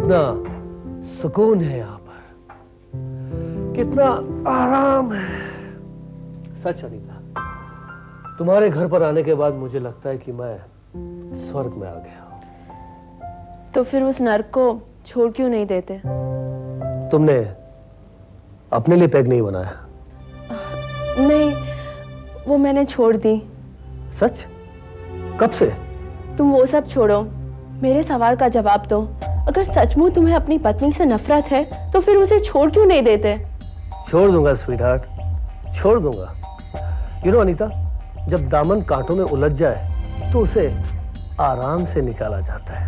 कितना सुकून है यहाँ पर, कितना आराम है। सच अनीता, तुम्हारे घर पर आने के बाद मुझे लगता है कि मैं स्वर्ग में आ गया हूं। तो फिर उस नर्क को छोड़ क्यों नहीं देते? तुमने अपने लिए पैग नहीं बनाया? नहीं, वो मैंने छोड़ दी। सच? कब से? तुम वो सब छोड़ो, मेरे सवाल का जवाब दो। अगर सचमुच तुम्हें अपनी पत्नी से नफरत है तो फिर उसे छोड़ क्यों नहीं देते? छोड़ दूंगा स्वीटहार्ट, छोड़ दूंगा। यू नो अनीता, जब दामन कांटों में उलझ जाए तो उसे आराम से निकाला जाता है।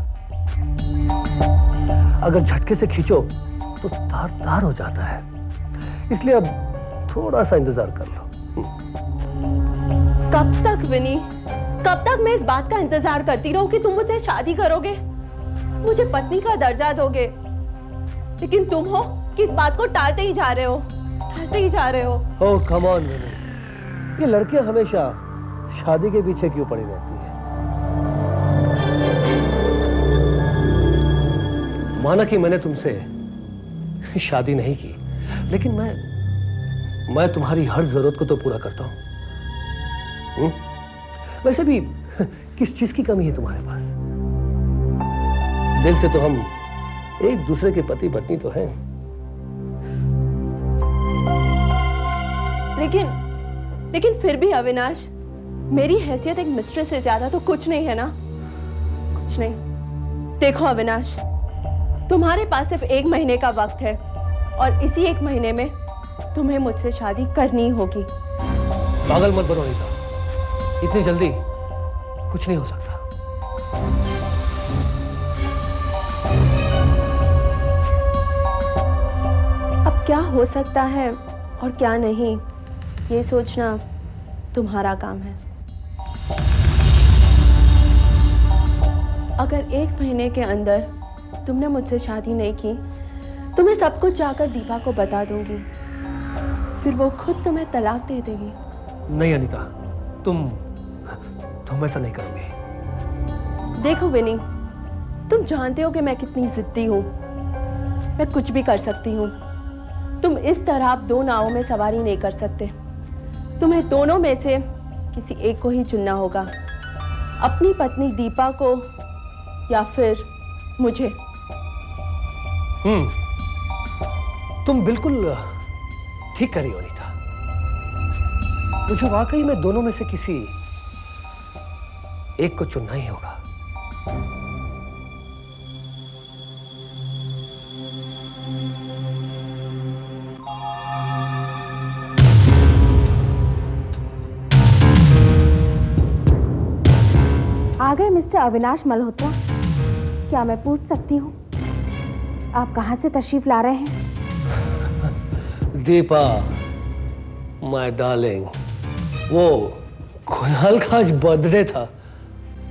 अगर झटके से खींचो तो तार तार हो जाता है। इसलिए अब थोड़ा सा इंतजार कर लो। कब तक विनी, कब तक मैं इस बात का इंतजार करती रहूं कि तुम मुझसे शादी करोगे, मुझे पत्नी का दर्जा दोगे? लेकिन तुम हो कि इस बात को टालते ही जा रहे हो, टालते ही जा रहे हो। ओह कम ऑन विनी, ये लड़कियां हमेशा शादी के पीछे क्यों पड़ी रहती है? माना कि मैंने तुमसे शादी नहीं की, लेकिन मैं तुम्हारी हर जरूरत को तो पूरा करता हूं। वैसे भी किस चीज की कमी है तुम्हारे पास? दिल से तो हम एक दूसरे के पति पत्नी तो हैं। लेकिन फिर भी अविनाश, मेरी हैसियत एक मिस्ट्रेस से ज्यादा तो कुछ नहीं है ना? कुछ नहीं। देखो अविनाश, तुम्हारे पास सिर्फ 1 महीने का वक्त है और इसी 1 महीने में तुम्हें मुझसे शादी करनी होगी। पागल मत बनो अनीता, इतनी जल्दी कुछ नहीं हो सकता। अब क्या हो सकता है और क्या नहीं, ये सोचना तुम्हारा काम है। अगर 1 महीने के अंदर तुमने मुझसे शादी नहीं की तो मैं सब कुछ जाकर दीपा को बता दूंगी, फिर वो खुद तुम्हें तलाक दे देगी। नहीं अनीता, तुम ऐसा नहीं करोगे। देखो विनी, तुम जानते हो कि मैं कितनी जिद्दी हूँ, मैं कुछ भी कर सकती हूँ। तुम इस तरह आप 2 नावों में सवारी नहीं कर सकते। तुम्हें दोनों में से किसी एक को ही चुनना होगा, अपनी पत्नी दीपा को या फिर मुझे। तुम बिल्कुल ठीक कर रही हो अनीता। मुझे वाकई में दोनों में से किसी एक को चुनना ही होगा। आ गए मिस्टर अविनाश मल्होत्रा। क्या मैं पूछ सकती हूँ आप कहाँ से तशरीफ ला रहे हैं? दीपा, माय डार्लिंग, वो खुयाल का आज बर्थडे था,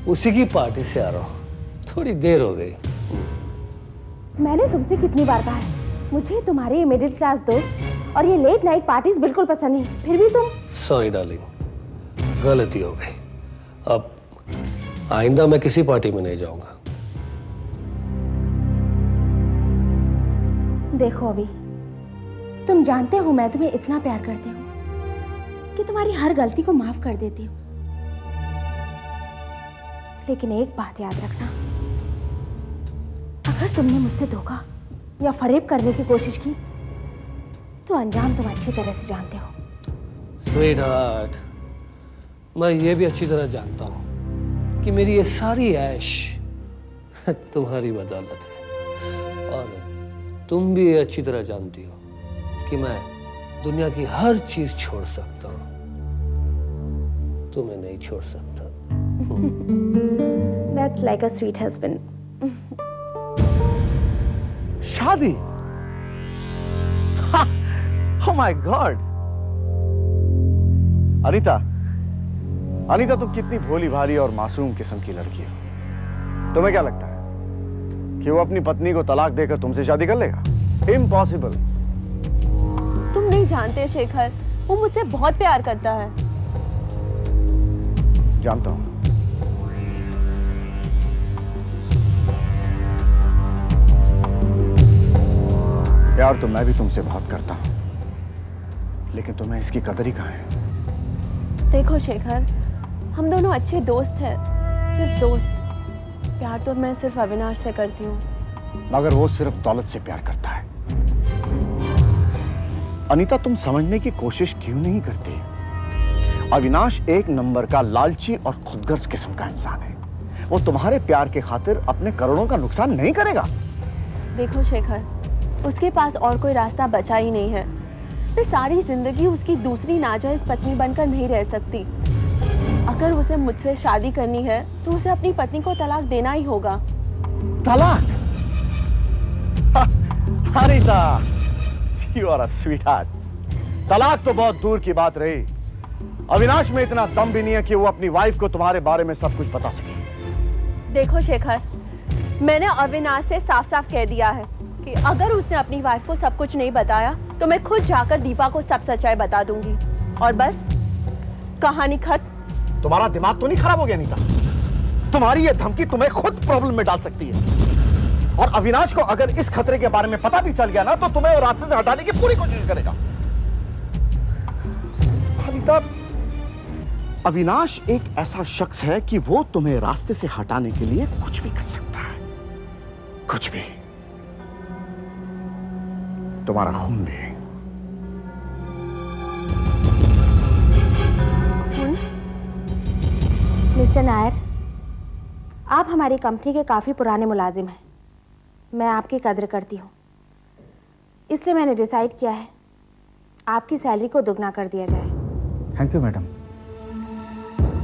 उसी की पार्टी से आ रहा हूँ। थोड़ी देर हो गई। मैंने तुमसे कितनी बार कहा है, मुझे तुम्हारे मिडिल क्लास दोस्त और ये लेट नाइट पार्टीज बिल्कुल पसंद नहीं, फिर भी तुम। सॉरी डार्लिंग, गलती हो गई। अब आइंदा मैं किसी पार्टी में नहीं जाऊंगा। देखो अभी, तुम जानते हो मैं तुम्हें इतना प्यार करती हूँ कि तुम्हारी हर गलती को माफ कर देती हूँ। लेकिन एक बात याद रखना, अगर तुमने मुझसे धोखा या फरेब करने की कोशिश की तो अंजाम तुम अच्छी तरह से जानते हो। स्वीट हार्ट, मैं ये भी अच्छी तरह जानता हूँ कि मेरी ये सारी ऐश तुम्हारी बदौलत है, और तुम भी ये अच्छी तरह जानती हो कि मैं दुनिया की हर चीज छोड़ सकता हूँ, तुम्हें नहीं छोड़ सकता। That's like a sweet husband. शादी? Oh my God! अनीता तुम कितनी भोली भाली और मासूम किस्म की लड़की हो। तुम्हें क्या लगता है कि वो अपनी पत्नी को तलाक देकर तुमसे शादी कर लेगा? इम्पॉसिबल। तुम नहीं जानते शेखर, वो मुझसे बहुत प्यार करता है। जानता हूं। प्यार तो मैं भी तुमसे बहुत करता हूं, लेकिन तुम्हें इसकी कदर ही कहाँ है? देखो शेखर, हम दोनों अच्छे दोस्त हैं, सिर्फ दोस्त। प्यार तो मैं सिर्फ अविनाश से करती हूँ। मगर वो सिर्फ दौलत से प्यार करता है। अनीता, तुम समझने की कोशिश क्यों नहीं करती? अविनाश एक नंबर का लालची और खुदगर्ज किस्म का इंसान है। वो तुम्हारे प्यार के खातिर अपने करोड़ों का नुकसान नहीं करेगा। देखो शेखर, उसके पास और कोई रास्ता बचा ही नहीं है। मैं सारी जिंदगी उसकी दूसरी नाजायज पत्नी बनकर नहीं रह सकती। अगर उसे मुझसे शादी करनी है तो उसे अपनी पत्नी को तलाक देना ही होगा। तलाक? Anita, you are a sweetheart। तलाक तो बहुत दूर की बात रही। अविनाश में इतना दम भी नहीं है कि वो अपनी वाइफ को तुम्हारे बारे में सब कुछ बता सके। देखो शेखर, मैंने अविनाश से साफ साफ कह दिया है कि अगर उसने अपनी वाइफ को सब कुछ नहीं बताया तो मैं खुद जाकर दीपा को सब सच्चाई बता दूंगी और बस कहानी खत्म। तुम्हारा दिमाग तो नहीं खराब हो गया अनीता? तुम्हारी ये धमकी तुम्हें खुद प्रॉब्लम में डाल सकती है। और अविनाश को अगर इस खतरे के बारे में पता भी चल गया ना तो तुम्हें वो रास्ते से हटाने की पूरी कोशिश करेगा। अनीता, अविनाश एक ऐसा शख्स है कि वो तुम्हें रास्ते से हटाने के लिए कुछ भी कर सकता है, कुछ भी। तुम्हारा खून भी। मिस्टर नायर, आप हमारी कंपनी के काफ़ी पुराने मुलाजिम हैं। मैं आपकी कद्र करती हूँ, इसलिए मैंने डिसाइड किया है आपकी सैलरी को दुगना कर दिया जाए। Thank you madam.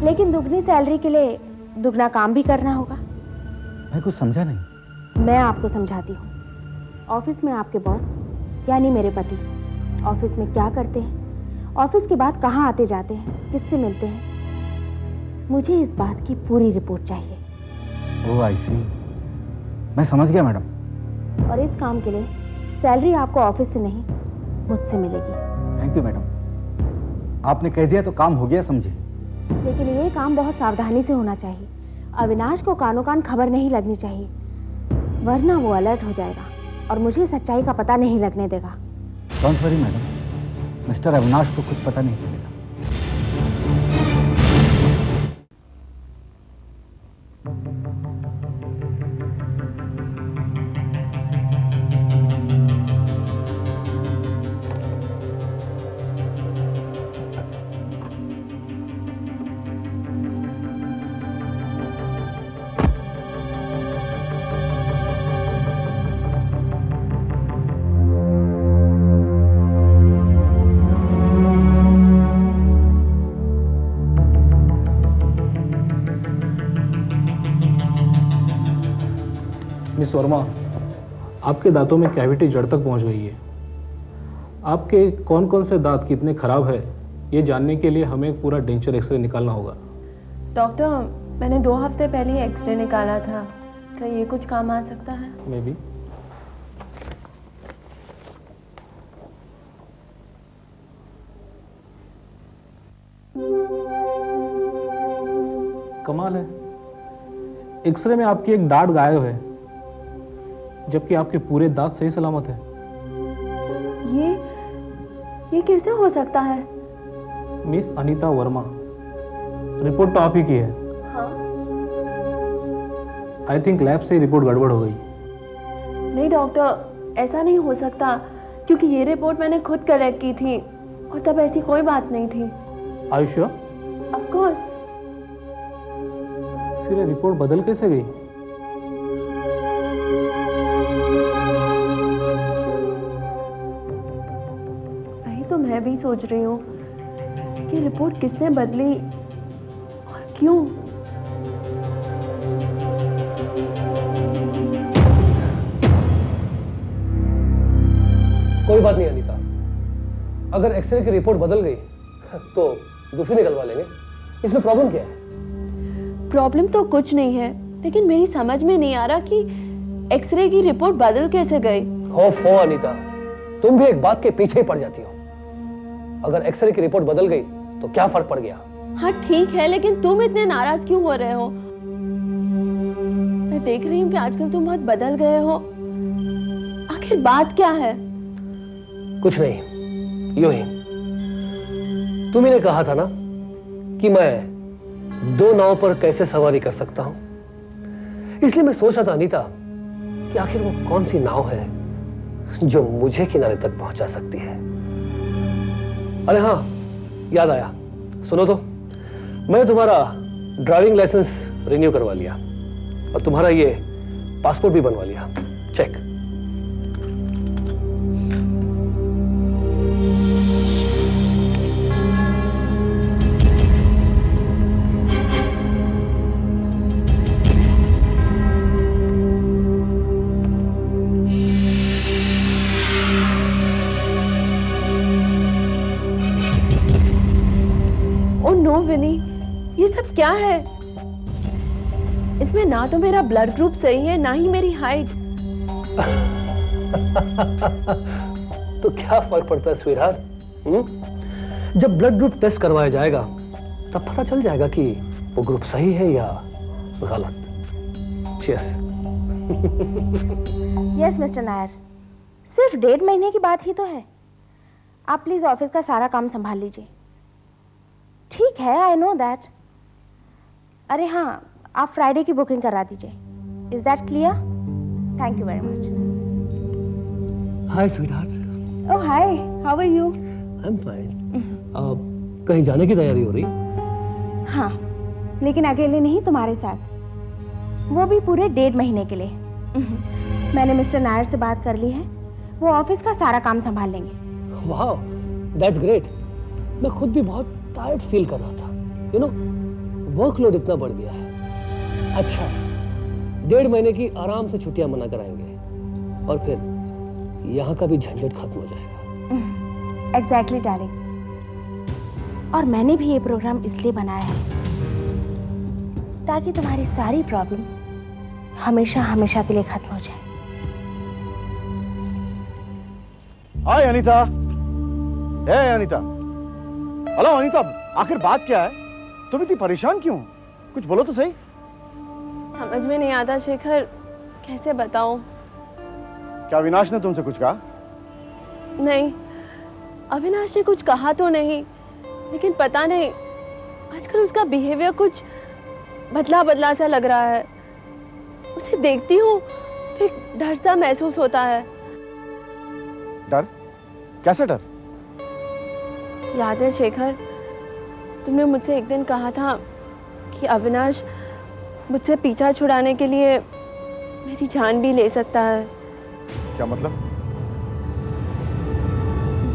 लेकिन दुगनी सैलरी के लिए दुगना काम भी करना होगा। मैं कुछ समझा नहीं। मैं आपको समझाती हूँ। ऑफिस में आपके बॉस यानी मेरे पति ऑफिस में क्या करते हैं, ऑफिस के बाद कहाँ आते जाते हैं, किससे मिलते हैं, मुझे इस बात की पूरी रिपोर्ट चाहिए। ओह आई सी, मैं समझ गया मैडम। और इस काम के लिए सैलरी आपको ऑफिस से नहीं मुझसे मिलेगी। थैंक यू मैडम, आपने कह दिया तो काम हो गया समझे। लेकिन ये काम बहुत सावधानी से होना चाहिए। अविनाश को कानो कान खबर नहीं लगनी चाहिए, वरना वो अलर्ट हो जाएगा और मुझे सच्चाई का पता नहीं लगने देगा। Don't worry madam, mister Avinash को कुछ पता नहीं चलेगा। मिस वर्मा, आपके दांतों में कैविटी जड़ तक पहुंच गई है। आपके कौन कौन से दांत कितने खराब है ये जानने के लिए हमें पूरा डेंचर एक्सरे निकालना होगा। डॉक्टर, मैंने 2 हफ्ते पहले एक्सरे निकाला था, क्या ये कुछ काम आ सकता है? May be. कमाल है, एक्सरे में आपकी एक डांट गायब है जबकि आपके पूरे दांत सही सलामत है। ये कैसे हो सकता है? मिस अनीता वर्मा, रिपोर्ट तो आप ही की है। हाँ? आई थिंक लैब से रिपोर्ट गड़बड़ हो गई। नहीं डॉक्टर, ऐसा नहीं हो सकता क्योंकि ये रिपोर्ट मैंने खुद कलेक्ट की थी और तब ऐसी कोई बात नहीं थी। Are you sure? Of course. फिर ये रिपोर्ट बदल कैसे गई? तो मैं भी सोच रही हूँ कि रिपोर्ट किसने बदली और क्यों। कोई बात नहीं अनीता, अगर एक्सरे की रिपोर्ट बदल गई तो दूसरी निकलवा लेंगे। इसमें प्रॉब्लम क्या है? प्रॉब्लम तो कुछ नहीं है, लेकिन मेरी समझ में नहीं आ रहा कि एक्सरे की रिपोर्ट बदल कैसे गई। हो अनीता, तुम भी एक बात के पीछे ही पड़ जाती हो। अगर एक्सरे की रिपोर्ट बदल गई तो क्या फर्क पड़ गया? हाँ ठीक है, लेकिन तुम इतने नाराज क्यों हो रहे हो? मैं देख रही हूँ कि आजकल तुम बहुत बदल गए हो। आखिर बात क्या है? कुछ नहीं, यूं ही। तुम्ही ने कहा था ना कि मैं 2 नाव पर कैसे सवारी कर सकता हूं, इसलिए मैं सोच रहा था अनीता कि आखिर वो कौन सी नाव है जो मुझे किनारे तक पहुंचा सकती है। अरे हाँ, याद आया, सुनो तो, मैंने तुम्हारा ड्राइविंग लाइसेंस रिन्यू करवा लिया और तुम्हारा ये पासपोर्ट भी बनवा लिया। चेक। ओ नो विनी, ये सब क्या है? इसमें ना तो मेरा ब्लड ग्रुप सही है, ना ही मेरी हाइट। तो क्या फर्क पड़ता है स्वीटहार्ट? जब ब्लड ग्रुप टेस्ट करवाया जाएगा तब पता चल जाएगा कि वो ग्रुप सही है या गलत। चीयर्स। यस मिस्टर नायर, सिर्फ 1.5 महीने की बात ही तो है। आप प्लीज ऑफिस का सारा काम संभाल लीजिए। ठीक है, आई नो दैट। अरे हाँ, आप फ्राइडे की बुकिंग करा दीजिए। Is that clear? Thank you very much. Hi sweetheart. Oh hi, how are you? I am fine. कहीं जाने की तैयारी हो रही? हाँ, लेकिन अकेले नहीं, तुम्हारे साथ, वो भी पूरे 1.5 महीने के लिए। मैंने मिस्टर नायर से बात कर ली है, वो ऑफिस का सारा काम संभाल लेंगे। वाह, दैट्स ग्रेट। मैं खुद भी बहुत टायर्ड फील कर रहा था, यू नो, वर्कलोड इतना बढ़ गया है। अच्छा, 1.5 महीने की आराम से छुट्टियां मना कराएंगे और फिर यहाँ का भी झंझट खत्म हो जाएगा। Exactly darling. और मैंने भी ये प्रोग्राम इसलिए बनाया है ताकि तुम्हारी सारी प्रॉब्लम हमेशा हमेशा के लिए खत्म हो जाए। हाय अनीता। हे अनीता। हेलो अनीता, आखिर बात क्या है? तुम इतनी परेशान क्यों? कुछ बोलो तो सही। समझ में नहीं आता शेखर, कैसे बताऊं? क्या अविनाश ने तुमसे कुछ कहा? नहीं, अविनाश ने कुछ कहा तो नहीं, लेकिन पता नहीं आजकल उसका बिहेवियर कुछ बदला बदला सा लग रहा है। उसे देखती हूँ तो एक डर सा महसूस होता है। डर? कैसे डर? याद है शेखर, तुमने मुझसे एक दिन कहा था कि अविनाश मुझसे पीछा छुड़ाने के लिए मेरी जान भी ले सकता है। क्या मतलब?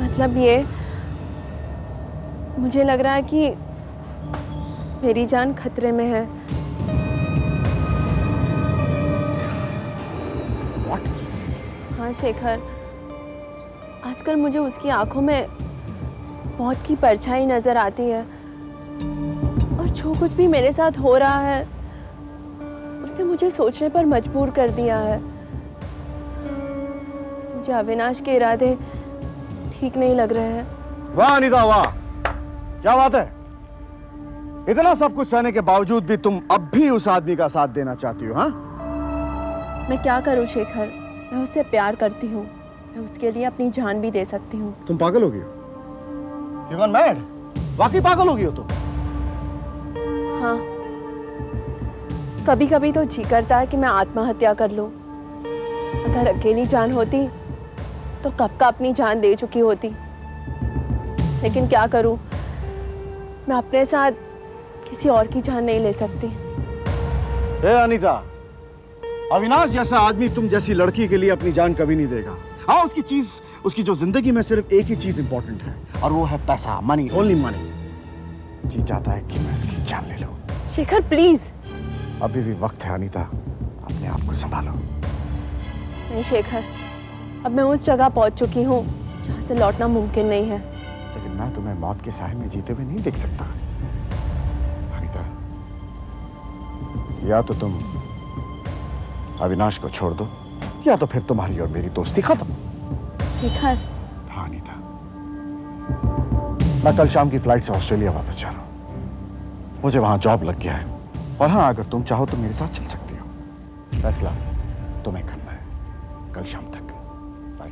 मतलब ये, मुझे लग रहा है कि मेरी जान खतरे में है। What? हाँ शेखर, आजकल मुझे उसकी आंखों में मौत की परछाई नजर आती है और जो कुछ भी मेरे साथ हो रहा है उसने मुझे सोचने पर मजबूर कर दिया है। मुझे अविनाश के इरादे ठीक नहीं लग रहे हैं। वाह अनीता वाह, क्या बात है। इतना सब कुछ सहने के बावजूद भी तुम अब भी उस आदमी का साथ देना चाहती हो? हाँ, मैं क्या करूं शेखर, मैं उससे प्यार करती हूँ, मैं उसके लिए अपनी जान भी दे सकती हूँ। तुम पागल हो गई हो? You gone mad? वाकई पागल हो गई हो तुम? हाँ, कभी कभी तो जी करता है कि मैं आत्महत्या कर लूं। अगर अकेली जान होती तो कब का अपनी जान दे चुकी होती, लेकिन क्या करूं, मैं अपने साथ किसी और की जान नहीं ले सकती। हे अनीता, अविनाश जैसा आदमी तुम जैसी लड़की के लिए अपनी जान कभी नहीं देगा। हाँ, उसकी जो जिंदगी में सिर्फ एक ही चीज इंपॉर्टेंट है और वो है पैसा, मनी, ओनली मनी। जी चाहता है कि मैं इसकी जान ले लूं। शेखर प्लीज। अभी भी वक्त है अनीता, अपने आप को संभालो। नहीं शेखर, अब मैं उस जगह पहुंच चुकी हूँ जहाँ से लौटना मुमकिन नहीं है। लेकिन मैं तुम्हें मौत के साए में जीते हुए नहीं देख सकता अनीता। या तो तुम अविनाश को छोड़ दो या तो फिर तुम्हारी और मेरी दोस्ती खत्म। शेखर। हाँ अनीता, मैं कल शाम की फ्लाइट से ऑस्ट्रेलिया वापस जा रहा हूं। मुझे वहां जॉब लग गया है और हाँ, अगर तुम चाहो तो मेरे साथ चल सकती हो। फैसला तुम्हें करना है, कल शाम तक। बाय।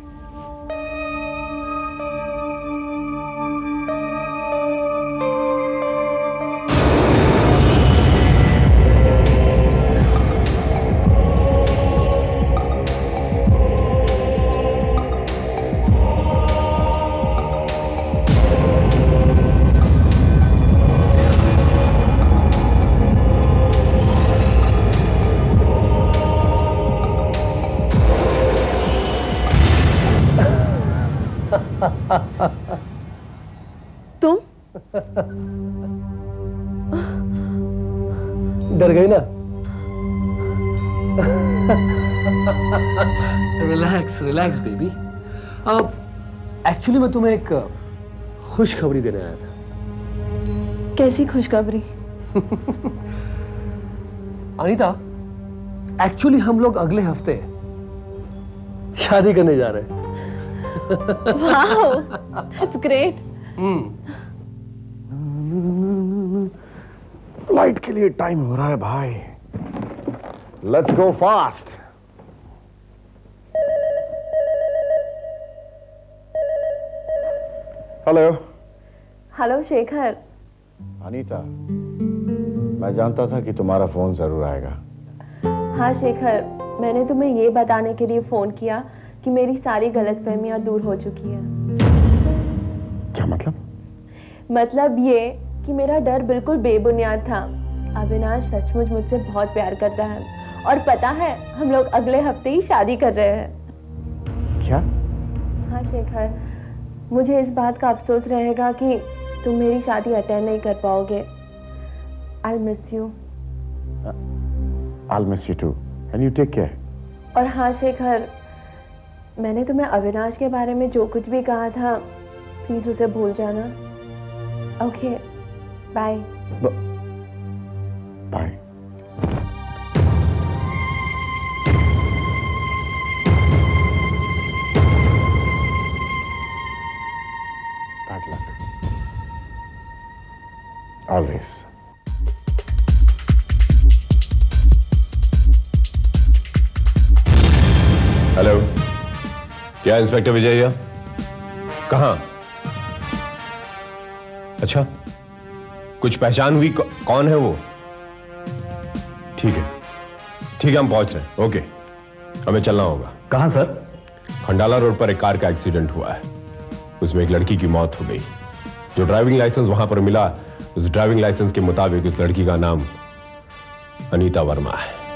डर गई ना? Relax relax baby. अब एक्चुअली मैं तुम्हें एक खुशखबरी देने आया था। कैसी खुशखबरी? अनीता, एक्चुअली हम लोग अगले हफ्ते शादी करने जा रहे हैं। Wow, that's great. फ्लाइट के लिए टाइम हो रहा है भाई। Let's go fast. Hello. Hello Shekhar. Anita, मैं जानता था कि तुम्हारा फोन जरूर आएगा। हाँ शेखर, मैंने तुम्हें ये बताने के लिए फोन किया कि मेरी सारी गलतफहमियां दूर हो चुकी हैं। क्या मतलब? मतलब ये कि मेरा डर बिल्कुल बेबुनियाद था। अविनाश सचमुच मुझसे बहुत प्यार करता है और पता है हम लोग अगले हफ्ते ही शादी कर रहे हैं। क्या? हाँ शेखर, मुझे इस बात का अफसोस रहेगा कि तुम मेरी शादी अटेंड नहीं कर पाओगे। I'll miss you. I'll miss you too. And you take care. और हाँ शेखर, मैंने तुम्हें अविनाश के बारे में जो कुछ भी कहा था प्लीज उसे भूल जाना। Okay, bye. Bye. Bad luck. Always. Hello, क्या इंस्पेक्टर विजय? कहाँ? अच्छा, कुछ पहचान हुई? कौन है वो? ठीक है, हम पहुंच रहे हैं। ओके, हमें चलना होगा। कहाँ सर? खंडाला रोड पर एक कार का एक्सीडेंट हुआ है। उसमें एक लड़की की मौत हो गई। जो ड्राइविंग लाइसेंस वहां पर मिला, उस ड्राइविंग लाइसेंस के मुताबिक उस लड़की का नाम अनीता वर्मा है।